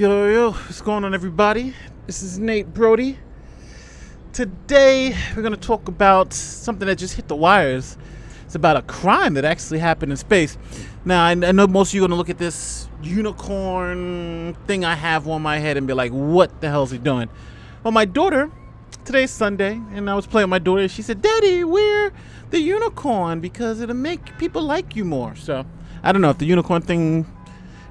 Yo, what's going on, everybody? This is Nate Broady. Today, we're going to talk about something that just hit the wires. It's about a crime that actually happened in space. Now, I know most of you are going to look at this unicorn thing I have on my head and be like, what the hell is he doing? Well, my daughter, today's Sunday, and I was playing with my daughter, and she said, Daddy, wear the unicorn because it'll make people like you more. So, I don't know if the unicorn thing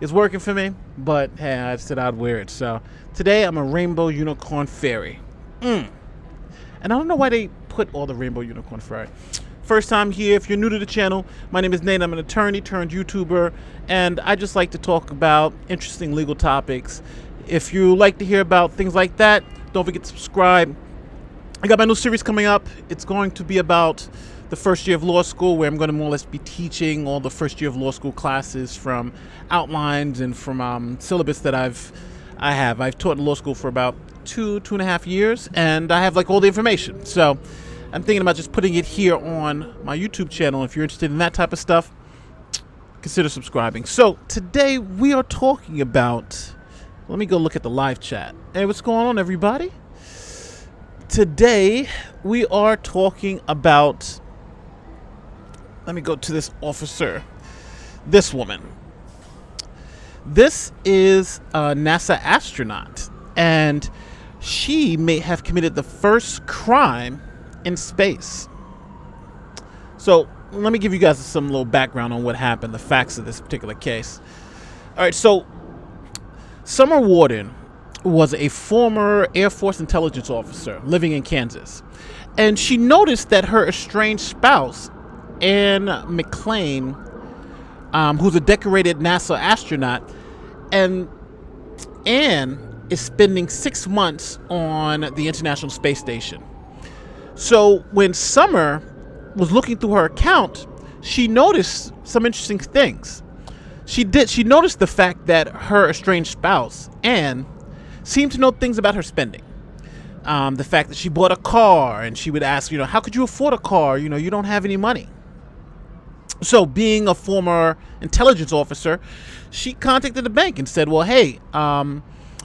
is working for me, but hey, I said I'd wear it. So today I'm a rainbow unicorn fairy. And I don't know why they put all the rainbow unicorn fairy. First time here, if you're new to the channel, my name is Nate. I'm an attorney turned YouTuber, and I just like to talk about interesting legal topics. If you like to hear about things like that, don't forget to subscribe. I got my new series coming up. It's going to be about the first year of law school, where I'm going to more or less be teaching all the first year of law school classes from outlines and from syllabus that I've taught in law school for about two and a half years, and I have like all the information. So I'm thinking about just putting it here on my YouTube channel. If you're interested in that type of stuff, consider subscribing. So today we are talking about, let me go look at the live chat. Hey, what's going on, everybody? Today we are talking about, let me go to this officer, this woman. This is a NASA astronaut, and she may have committed the first crime in space. So let me give you guys some little background on what happened, the facts of this particular case. All right, so Summer Warden was a former Air Force intelligence officer living in Kansas, and she noticed that her estranged spouse, Anne McClain, who's a decorated NASA astronaut, and Anne is spending 6 months on the International Space Station. So when Summer was looking through her account, she noticed some interesting things. She noticed the fact that her estranged spouse, Anne, seemed to know things about her spending. The fact that she bought a car, and she would ask, how could you afford a car? You don't have any money. So being a former intelligence officer, she contacted the bank and said, well, hey,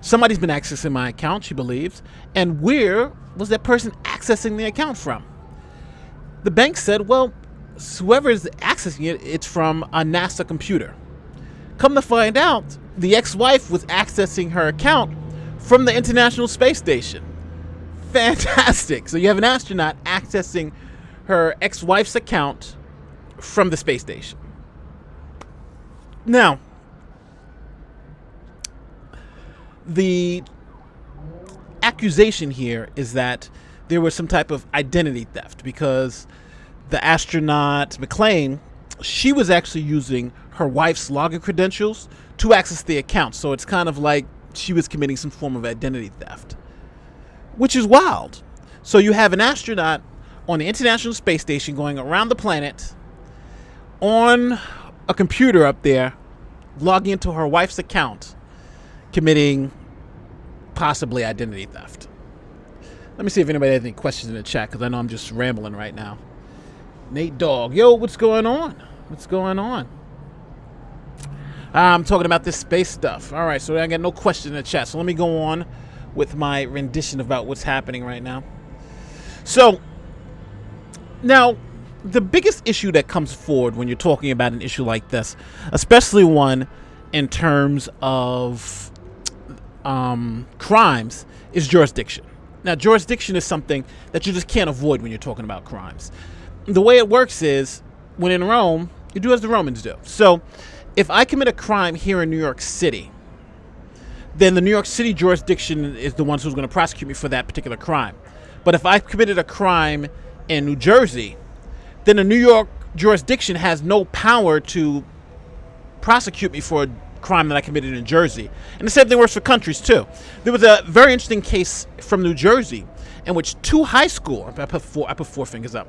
somebody's been accessing my account, she believes, and where was that person accessing the account from? The bank said, well, whoever is accessing it, it's from a NASA computer. Come to find out, the ex-wife was accessing her account from the International Space Station. Fantastic. So you have an astronaut accessing her ex-wife's account from the space station. Now, the accusation here is that there was some type of identity theft, because the astronaut McClain, she was actually using her wife's login credentials to access the account. So it's kind of like she was committing some form of identity theft, which is wild. So you have an astronaut on the International Space Station going around the planet on a computer up there, logging into her wife's account, committing possibly identity theft. Let me see if anybody has any questions in the chat, because I know I'm just rambling right now. Nate Dog, yo, what's going on? What's going on? I'm talking about this space stuff. All right, so I got no questions in the chat. So let me go on with my rendition about what's happening right now. So now, the biggest issue that comes forward when you're talking about an issue like this, especially one in terms of crimes, is jurisdiction. Now, jurisdiction is something that you just can't avoid when you're talking about crimes. The way it works is, when in Rome, you do as the Romans do. So if I commit a crime here in New York City, then the New York City jurisdiction is the ones who's going to prosecute me for that particular crime. But if I committed a crime in New Jersey, then the New York jurisdiction has no power to prosecute me for a crime that I committed in Jersey. And the same thing works for countries too. There was a very interesting case from New Jersey in which two high school, I put four fingers up,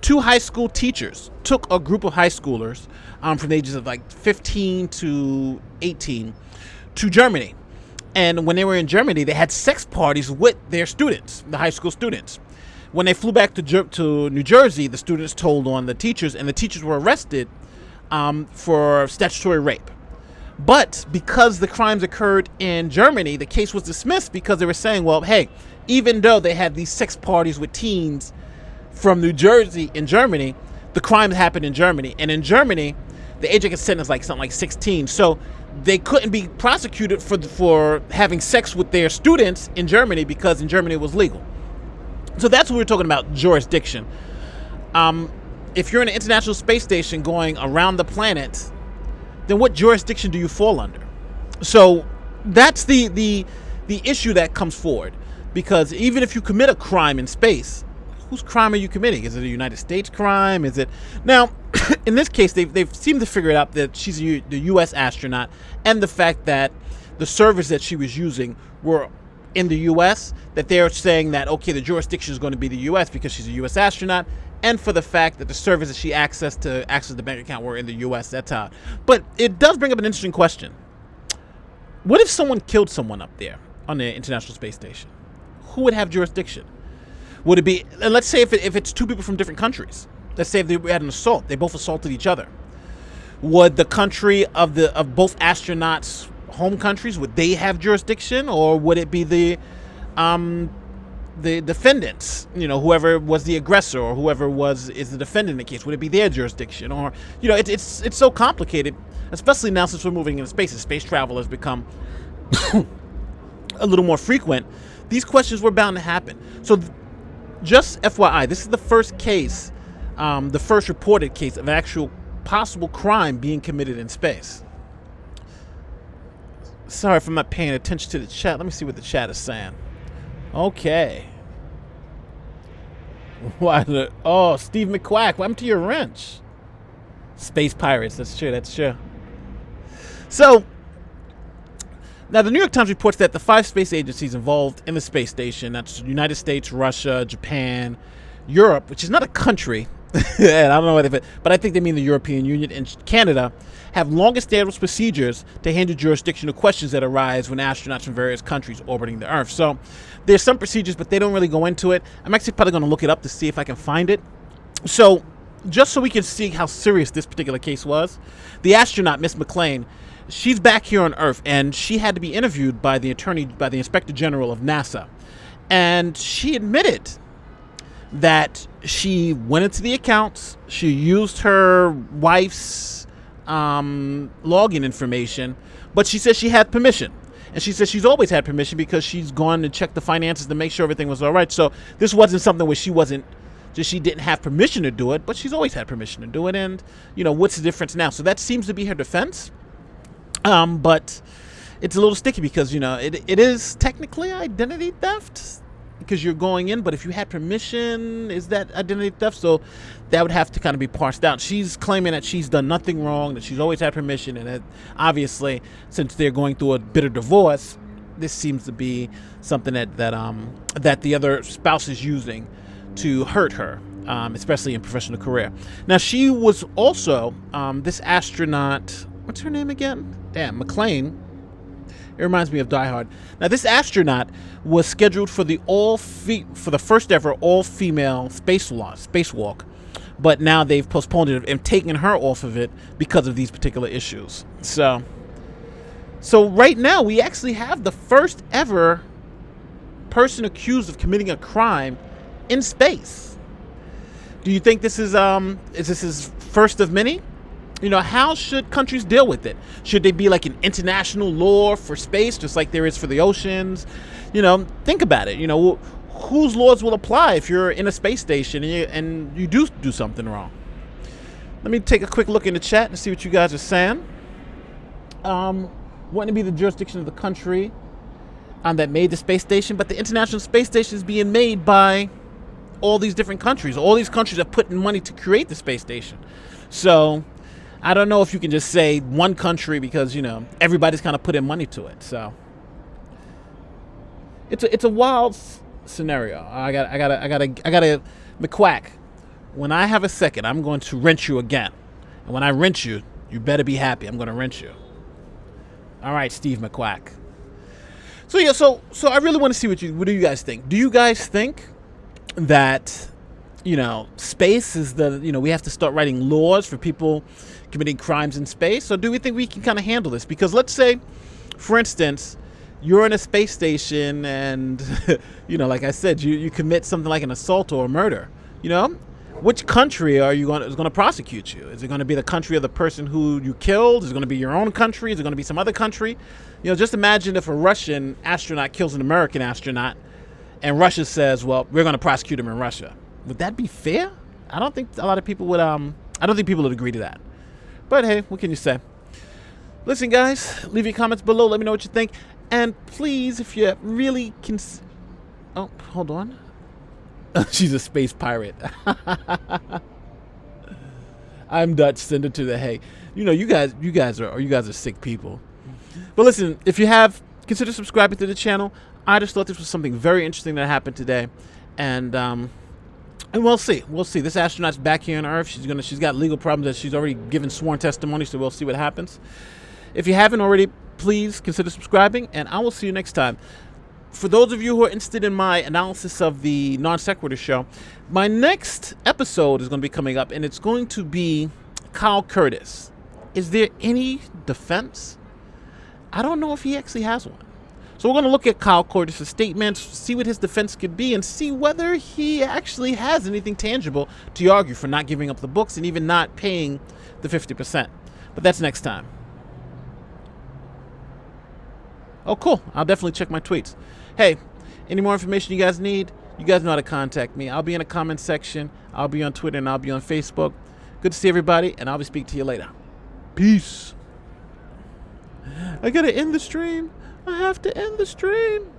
two high school teachers took a group of high schoolers from the ages of like 15 to 18 to Germany. And when they were in Germany, they had sex parties with their students, the high school students. When they flew back to New Jersey, the students told on the teachers, and the teachers were arrested for statutory rape. But because the crimes occurred in Germany, the case was dismissed because they were saying, well, hey, even though they had these sex parties with teens from New Jersey in Germany, the crimes happened in Germany. And in Germany, the age of consent is like something like 16. So they couldn't be prosecuted for having sex with their students in Germany because in Germany it was legal. So that's what we're talking about, jurisdiction. If you're in an International Space Station going around the planet, then what jurisdiction do you fall under? So that's the issue that comes forward. Because even if you commit a crime in space, whose crime are you committing? Is it a United States crime? Is it... Now, in this case, they've seemed to figure it out that she's the U.S. astronaut, and the fact that the servers that she was using were in the U.S., that they're saying that, okay, the jurisdiction is going to be the U.S. because she's a U.S. astronaut, and for the fact that the servers that she accessed to access the bank account were in the U.S. That's how. But it does bring up an interesting question. What if someone killed someone up there on the International Space Station? Who would have jurisdiction? Would it be, and let's say if it's two people from different countries, let's say if they had an assault, they both assaulted each other. Would the country of both astronauts' home countries, would they have jurisdiction, or would it be the defendants, whoever was the aggressor or whoever is the defendant in the case, would it be their jurisdiction? Or, it's so complicated, especially now since we're moving into space and space travel has become a little more frequent. These questions were bound to happen. So just FYI, this is the first case, the first reported case of actual possible crime being committed in space. Sorry if I'm not paying attention to the chat. Let me see what the chat is saying. Okay. Oh, Steve McQuack, what happened to your wrench? Space pirates, that's true. So, now the New York Times reports that the 5 space agencies involved in the space station, that's the United States, Russia, Japan, Europe, which is not a country, and I don't know what but I think they mean the European Union, and Canada, have long established procedures to handle jurisdictional questions that arise when astronauts from various countries orbiting the Earth. So there's some procedures, but they don't really go into it. I'm actually probably going to look it up to see if I can find it. So just so we can see how serious this particular case was, the astronaut, Miss McClain, she's back here on Earth, and she had to be interviewed by the Inspector General of NASA. And she admitted that she went into the accounts, she used her wife's login information, but she said she had permission. And she said she's always had permission because she's gone to check the finances to make sure everything was all right. So this wasn't something where she didn't have permission to do it, but she's always had permission to do it. And, what's the difference now? So that seems to be her defense. But it's a little sticky because, it is technically identity theft because you're going in. But if you had permission, is that identity theft? So that would have to kind of be parsed out. She's claiming that she's done nothing wrong, that she's always had permission. And that obviously, since they're going through a bitter divorce, this seems to be something that the other spouse is using to hurt her, especially in professional career. Now, she was also this astronaut. What's her name again? Damn, McClain. It reminds me of Die Hard. Now, this astronaut was scheduled for for the first ever all-female spacewalk, but now they've postponed it and taken her off of it because of these particular issues. So right now we actually have the first ever person accused of committing a crime in space. Do you think this is this his first of many? How should countries deal with it? Should they be like an international law for space, just like there is for the oceans? Think about it. Whose laws will apply if you're in a space station and you do something wrong? Let me take a quick look in the chat and see what you guys are saying. Wouldn't it be the jurisdiction of the country that made the space station? But the International Space Station is being made by all these different countries. All these countries are putting money to create the space station. So I don't know if you can just say one country because, everybody's kind of putting money to it. So it's a wild scenario. I gotta McQuack. When I have a second, I'm going to wrench you again. And when I wrench you, you better be happy. I'm going to wrench you. All right, Steve McQuack. So yeah, so I really want to see what do you guys think? Do you guys think that space is we have to start writing laws for people committing crimes in space? Or do we think we can kind of handle this? Because let's say, for instance, you're in a space station and, like I said, you commit something like an assault or a murder, which country is going to prosecute you? Is it going to be the country of the person who you killed? Is it going to be your own country? Is it going to be some other country? Just imagine if a Russian astronaut kills an American astronaut and Russia says, well, we're going to prosecute him in Russia. Would that be fair? I don't think a lot of people would, I don't think people would agree to that. But hey, what can you say? Listen, guys, leave your comments below. Let me know what you think. And please, if you really can... Oh, hold on. She's a space pirate. I'm Dutch. Send it to the hay. You guys are sick people. But listen, if you have, consider subscribing to the channel. I just thought this was something very interesting that happened today, and we'll see. This astronaut's back here on Earth. She's got legal problems that she's already given sworn testimony, so we'll see what happens. If you haven't already, please consider subscribing, and I will see you next time. For those of you who are interested in my analysis of the Non Sequitur show, my next episode is going to be coming up, and it's going to be Kyle Curtis. Is there any defense? I don't know if he actually has one. So we're going to look at Kyle Curtis' statements, see what his defense could be, and see whether he actually has anything tangible to argue for not giving up the books and even not paying the 50%. But that's next time. Oh, cool. I'll definitely check my tweets. Hey, any more information you guys need, you guys know how to contact me. I'll be in the comment section. I'll be on Twitter and I'll be on Facebook. Good to see everybody, and I'll be speaking to you later. Peace. I gotta end the stream. I have to end the stream.